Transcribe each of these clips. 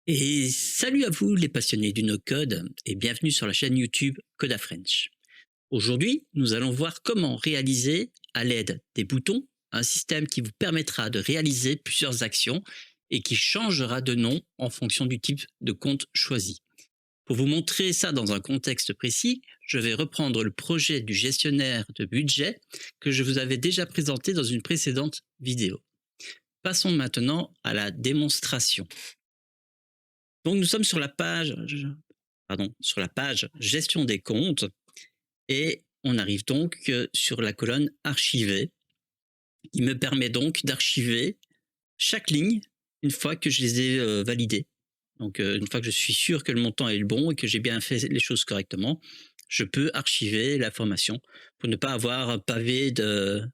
Et salut à vous les passionnés du no-code et bienvenue sur la chaîne YouTube Coda French. Aujourd'hui, nous allons voir comment réaliser à l'aide des boutons un système qui vous permettra de réaliser plusieurs actions et qui changera de nom en fonction du type de compte choisi. Pour vous montrer ça dans un contexte précis, je vais reprendre le projet du gestionnaire de budget que je vous avais déjà présenté dans une précédente vidéo. Passons maintenant à la démonstration. Donc nous sommes sur la page, sur la page gestion des comptes et on arrive donc sur la colonne archiver qui me permet donc d'archiver chaque ligne une fois que je les ai validées. Donc une fois que je suis sûr que le montant est le bon et que j'ai bien fait les choses correctement, je peux archiver l'information pour ne pas avoir un pavé de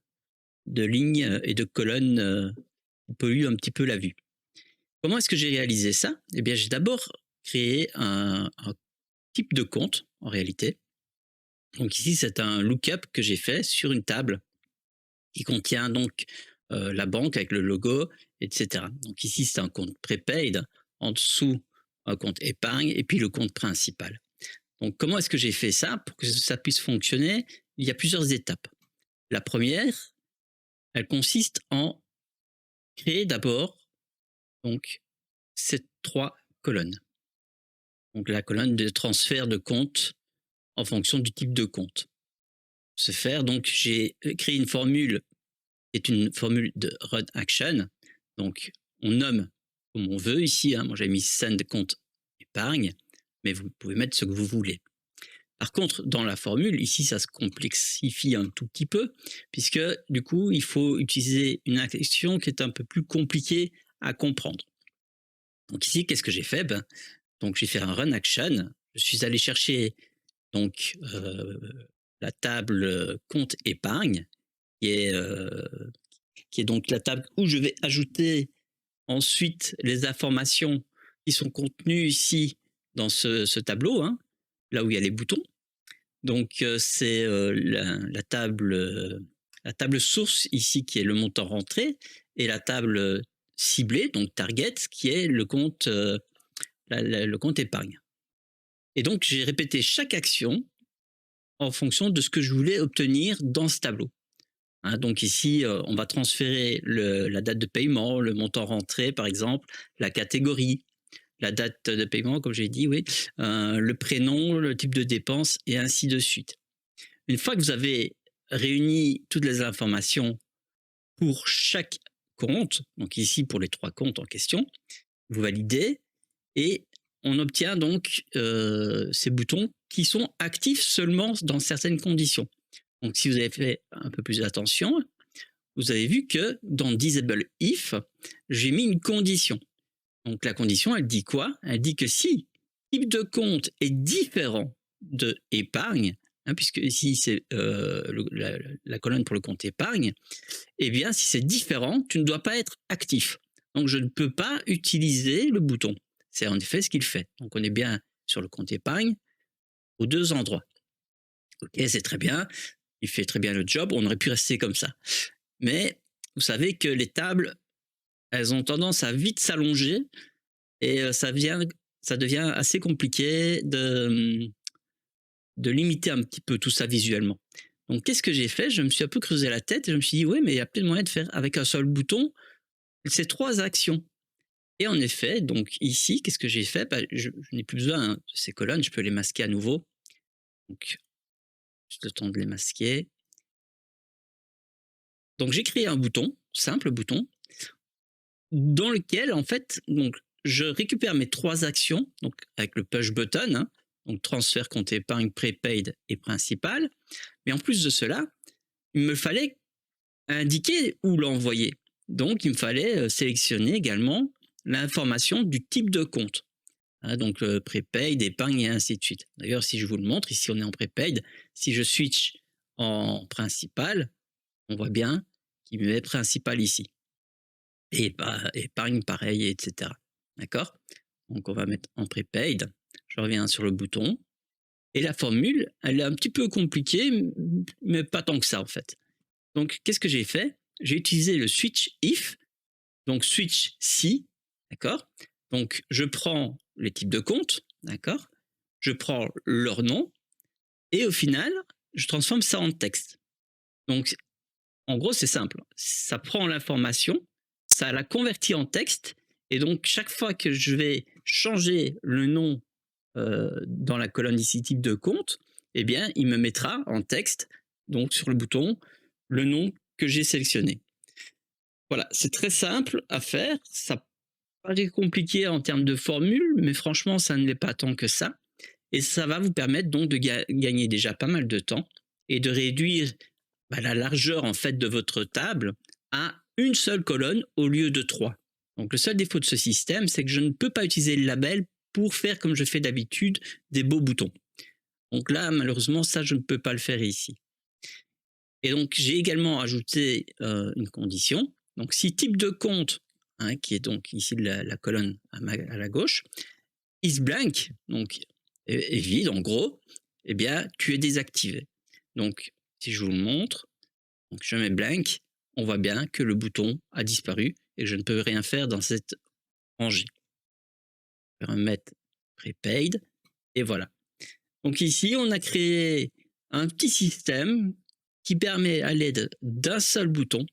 lignes et de colonnes qui polluent un petit peu la vue. Comment est-ce que j'ai réalisé ça? Eh bien, j'ai d'abord créé un type de compte, en réalité. Donc ici, c'est un lookup que j'ai fait sur une table qui contient donc la banque avec le logo, etc. Donc ici, c'est un compte prepaid, en dessous, un compte épargne, et puis le compte principal. Donc comment est-ce que j'ai fait ça? Pour que ça puisse fonctionner, il y a plusieurs étapes. La première, elle consiste en créer d'abord donc ces trois colonnes. Donc la colonne de transfert de compte en fonction du type de compte. Ce faire, donc j'ai créé une formule qui est une formule de run action. Donc on nomme comme on veut ici. Moi j'ai mis send compte épargne, mais vous pouvez mettre ce que vous voulez. Par contre, dans la formule, ici, ça se complexifie un tout petit peu, puisque du coup, il faut utiliser une action qui est un peu plus compliquée à comprendre. Donc ici, qu'est-ce que j'ai fait? Donc j'ai fait un run action. Je suis allé chercher donc la table compte épargne, qui est donc la table où je vais ajouter ensuite les informations qui sont contenues ici dans ce tableau, là où il y a les boutons. Donc c'est la table source ici qui est le montant rentré et la table ciblée, donc target, qui est le compte, le compte épargne. Et donc j'ai répété chaque action en fonction de ce que je voulais obtenir dans ce tableau. Donc ici, on va transférer la date de paiement, le montant rentré par exemple, la catégorie, la date de paiement comme j'ai dit, oui, le prénom, le type de dépense et ainsi de suite. Une fois que vous avez réuni toutes les informations pour chaque compte, donc ici pour les trois comptes en question, vous validez et on obtient donc ces boutons qui sont actifs seulement dans certaines conditions. Donc si vous avez fait un peu plus attention, vous avez vu que dans Disable If, j'ai mis une condition. Donc la condition, elle dit quoi? Elle dit que si le type de compte est différent de épargne, puisque ici c'est la colonne pour le compte épargne, eh bien si c'est différent, tu ne dois pas être actif. Donc je ne peux pas utiliser le bouton. C'est en effet ce qu'il fait. Donc on est bien sur le compte épargne aux deux endroits. Ok, c'est très bien. Il fait très bien le job. On aurait pu rester comme ça. Mais vous savez que les tables, elles ont tendance à vite s'allonger et ça devient assez compliqué de limiter un petit peu tout ça visuellement. Donc qu'est-ce que j'ai fait? Je me suis un peu creusé la tête et je me suis dit oui, mais il y a peut-être moyen de faire avec un seul bouton ces trois actions. Et en effet, donc ici, qu'est-ce que j'ai fait? Je n'ai plus besoin de ces colonnes, je peux les masquer à nouveau. Donc juste le temps de les masquer. Donc j'ai créé un bouton, simple bouton, dans lequel en fait donc je récupère mes trois actions, donc avec le push button, donc transfert compte épargne, prepaid et principal. Mais en plus de cela, il me fallait indiquer où l'envoyer. Donc il me fallait sélectionner également l'information du type de compte. Donc prepaid, épargne et ainsi de suite. D'ailleurs, si je vous le montre, ici on est en prepaid. Si je switch en principal, on voit bien qu'il me met principal ici. Et épargne pareil, etc. D'accord? Donc on va mettre en prepaid. Je reviens sur le bouton. Et la formule, elle est un petit peu compliquée, mais pas tant que ça en fait. Donc qu'est-ce que j'ai fait? J'ai utilisé le switch if, donc switch si, d'accord? Donc, je prends les types de comptes, d'accord? Je prends leur nom et au final, je transforme ça en texte. Donc, en gros, c'est simple. Ça prend l'information, ça la convertit en texte et donc chaque fois que je vais changer le nom, dans la colonne ici type de compte, eh bien, il me mettra en texte, donc sur le bouton, le nom que j'ai sélectionné. Voilà, c'est très simple à faire, ça paraît compliqué en termes de formule, mais franchement, ça ne l'est pas tant que ça. Et ça va vous permettre donc de gagner déjà pas mal de temps et de réduire la largeur en fait de votre table à une seule colonne au lieu de trois. Donc le seul défaut de ce système, c'est que je ne peux pas utiliser le label pour faire comme je fais d'habitude des beaux boutons. Donc là, malheureusement, ça, je ne peux pas le faire ici. Et donc, j'ai également ajouté une condition. Donc, si type de compte, hein, qui est donc ici la colonne à la gauche, is blank, donc est vide en gros, eh bien, tu es désactivé. Donc, si je vous le montre, donc je mets blank, on voit bien que le bouton a disparu et je ne peux rien faire dans cette rangée. Je vais remettre prepaid et voilà. Donc ici, on a créé un petit système qui permet à l'aide d'un seul bouton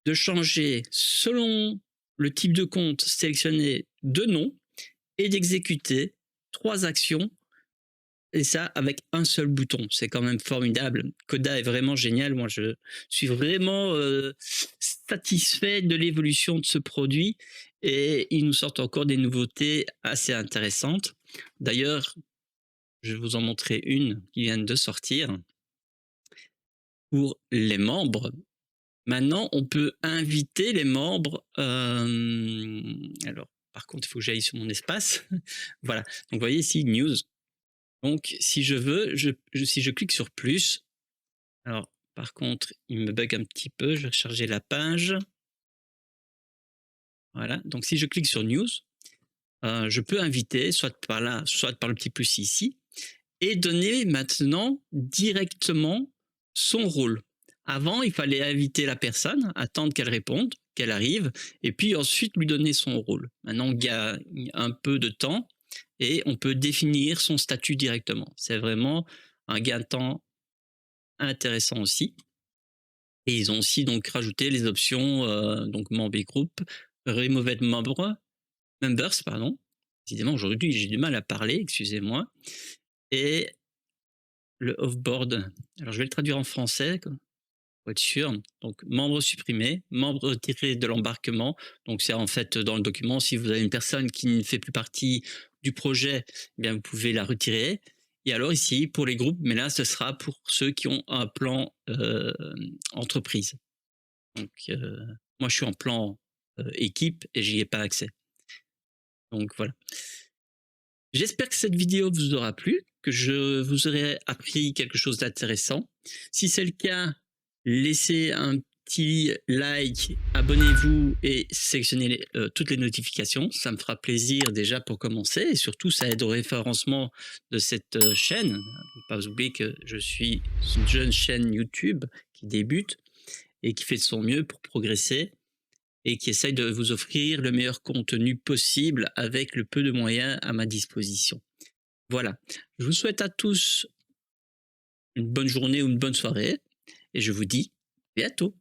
de changer selon le type de compte sélectionné de nom et d'exécuter 3 actions et ça avec un seul bouton. C'est quand même formidable. Coda est vraiment génial. Moi, je suis vraiment satisfait de l'évolution de ce produit et ils nous sortent encore des nouveautés assez intéressantes. D'ailleurs, je vais vous en montrer une qui vient de sortir. Pour les membres, maintenant, on peut inviter les membres. Alors, par contre, il faut que j'aille sur mon espace. Voilà. Donc, vous voyez ici, news. Donc, si je veux, si je clique sur plus, alors, par contre, il me bug un petit peu. Je vais recharger la page. Voilà. Donc, si je clique sur news, je peux inviter, soit par là, soit par le petit plus ici, et donner maintenant directement son rôle. Avant, il fallait inviter la personne, attendre qu'elle réponde, qu'elle arrive, et puis ensuite lui donner son rôle. Maintenant, il y a un peu de temps et on peut définir son statut directement. C'est vraiment un gain de temps intéressant aussi. Et ils ont aussi donc rajouté les options donc member group, removed members, pardon. Décidément, aujourd'hui, j'ai du mal à parler, excusez-moi. Et le off-board, alors je vais le traduire en français pour être sûr. Donc, membre supprimé, membre retiré de l'embarquement. Donc, c'est en fait dans le document, si vous avez une personne qui ne fait plus partie du projet, eh bien, vous pouvez la retirer. Et alors ici, pour les groupes, mais là, ce sera pour ceux qui ont un plan entreprise. Donc, moi, je suis en plan équipe et j'y ai pas accès. Donc, voilà. J'espère que cette vidéo vous aura plu, que je vous aurai appris quelque chose d'intéressant. Si c'est le cas, laissez un petit like, abonnez-vous et sélectionnez toutes les notifications. Ça me fera plaisir déjà pour commencer et surtout ça aide au référencement de cette chaîne. Ne pas oublier que je suis une jeune chaîne YouTube qui débute et qui fait de son mieux pour progresser et qui essaye de vous offrir le meilleur contenu possible avec le peu de moyens à ma disposition. Voilà, je vous souhaite à tous une bonne journée ou une bonne soirée et je vous dis à bientôt.